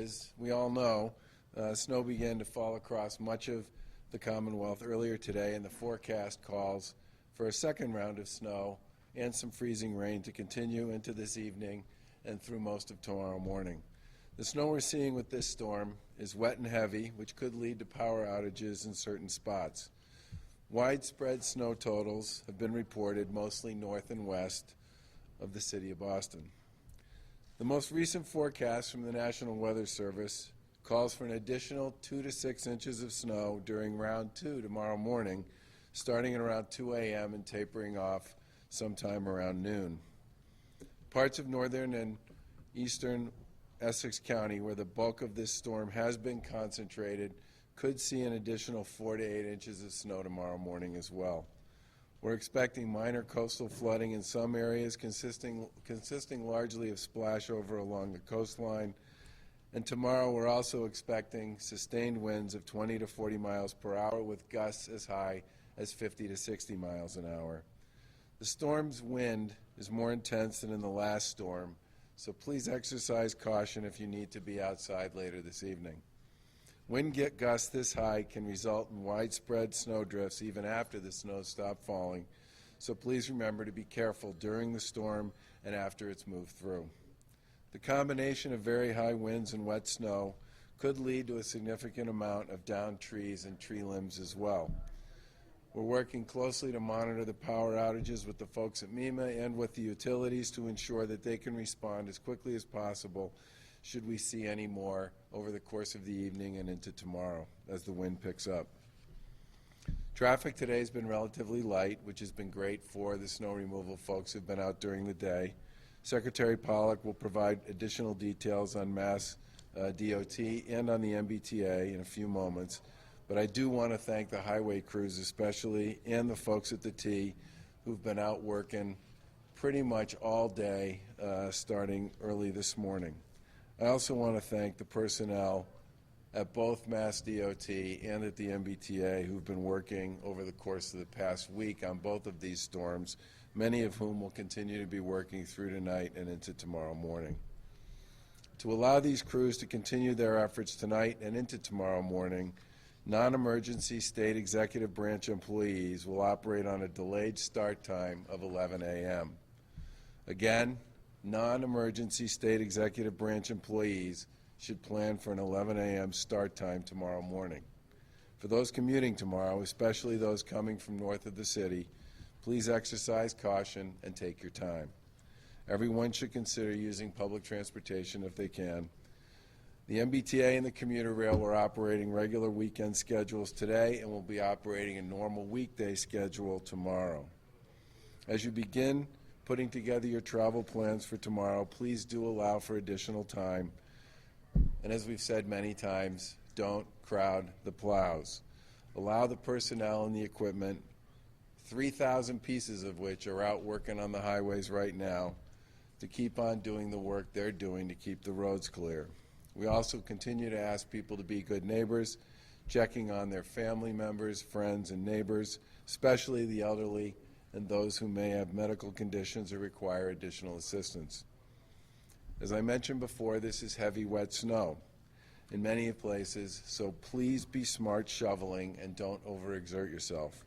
is, we all know, snow began to fall across much of the Commonwealth earlier today, and the forecast calls for a second round of snow and some freezing rain to continue into this evening and through most of tomorrow morning. The snow we're seeing with this storm is wet and heavy, which could lead to power outages in certain spots. Widespread snow totals have been reported mostly north and west of the city of Boston. The most recent forecast from the National Weather Service calls for an additional 2 to 6 inches of snow during round 2 tomorrow morning, starting at around 2 a.m. and tapering off sometime around noon. Parts of northern and eastern Essex County, where the bulk of this storm has been concentrated, could see an additional 4 to 8 inches of snow tomorrow morning as well. We're expecting minor coastal flooding in some areas, consisting largely of splashover along the coastline. And tomorrow we're also expecting sustained winds of 20 to 40 miles per hour with gusts as high as 50 to 60 miles an hour. The storm's wind is more intense than in the last storm, so please exercise caution if you need to be outside later this evening. Wind gusts this high can result in widespread snow drifts even after the snow stops falling, so please remember to be careful during the storm and after it's moved through. The combination of very high winds and wet snow could lead to a significant amount of downed trees and tree limbs as well. We're working closely to monitor the power outages with the folks at MEMA and with the utilities to ensure that they can respond as quickly as possible should we see any more over the course of the evening and into tomorrow as the wind picks up. Traffic today has been relatively light, which has been great for the snow removal folks who've been out during the day. Secretary Pollack will provide additional details on Mass DOT and on the MBTA in a few moments, but I do want to thank the highway crews especially and the folks at the T who've been out working pretty much all day starting early this morning. I also want to thank the personnel at both Mass DOT and at the MBTA who've been working over the course of the past week on both of these storms, many of whom will continue to be working through tonight and into tomorrow morning. To allow these crews to continue their efforts tonight and into tomorrow morning, non-emergency state executive branch employees will operate on a delayed start time of 11 a.m. Again, non-emergency state executive branch employees should plan for an 11 a.m. start time tomorrow morning. For those commuting tomorrow, especially those coming from north of the city, please exercise caution and take your time. Everyone should consider using public transportation if they can. The MBTA and the commuter rail were operating regular weekend schedules today and will be operating a normal weekday schedule tomorrow. As you begin putting together your travel plans for tomorrow, please do allow for additional time. And as we've said many times, don't crowd the plows. Allow the personnel and the equipment, 3,000 pieces of which are out working on the highways right now, to keep on doing the work they're doing to keep the roads clear. We also continue to ask people to be good neighbors, checking on their family members, friends, and neighbors, especially the elderly and those who may have medical conditions or require additional assistance. As I mentioned before, this is heavy, wet snow in many places, so please be smart shoveling and don't overexert yourself.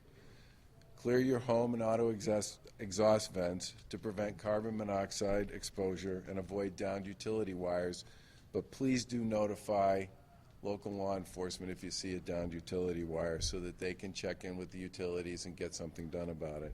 Clear your home and auto exhaust vents to prevent carbon monoxide exposure and avoid downed utility wires, but please do notify local law enforcement if you see a downed utility wire so that they can check in with the utilities and get something done about it.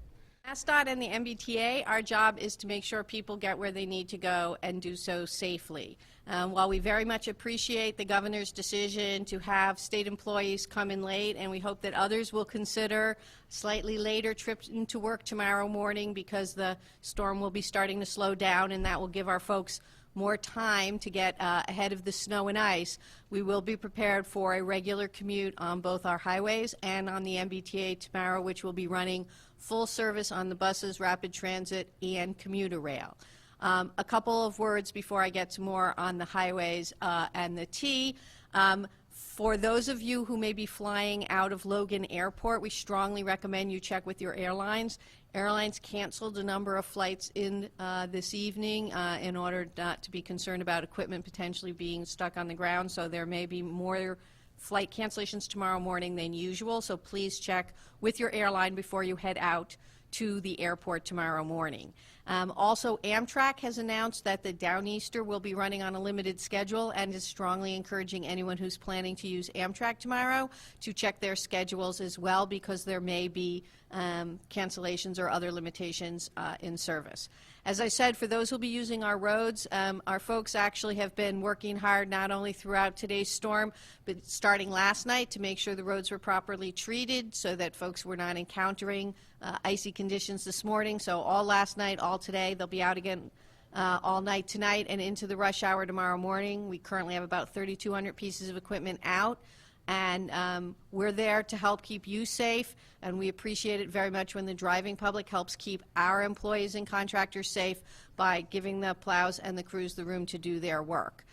MassDOT and the MBTA, our job is to make sure people get where they need to go and do so safely. While we very much appreciate the governor's decision to have state employees come in late, and we hope that others will consider slightly later trips into work tomorrow morning because the storm will be starting to slow down, and that will give our folks more time to get ahead of the snow and ice, we will be prepared for a regular commute on both our highways and on the MBTA tomorrow, which will be running full service on the buses, rapid transit, and commuter rail. A couple of words before I get to more on the highways and the T. For those of you who may be flying out of Logan Airport, we strongly recommend you check with your airlines. Airlines canceled a number of flights in this evening in order not to be concerned about equipment potentially being stuck on the ground, so there may be more flight cancellations tomorrow morning than usual, so please check with your airline before you head out to the airport tomorrow morning. Also, Amtrak has announced that the Downeaster will be running on a limited schedule and is strongly encouraging anyone who's planning to use Amtrak tomorrow to check their schedules as well, because there may be cancellations or other limitations in service. As I said, for those who will be using our roads, our folks actually have been working hard not only throughout today's storm, but starting last night to make sure the roads were properly treated so that folks were not encountering icy conditions this morning. So all last night, all today, they'll be out again all night tonight and into the rush hour tomorrow morning. We currently have about 3,200 pieces of equipment out, and we're there to help keep you safe, and we appreciate it very much when the driving public helps keep our employees and contractors safe by giving the plows and the crews the room to do their work.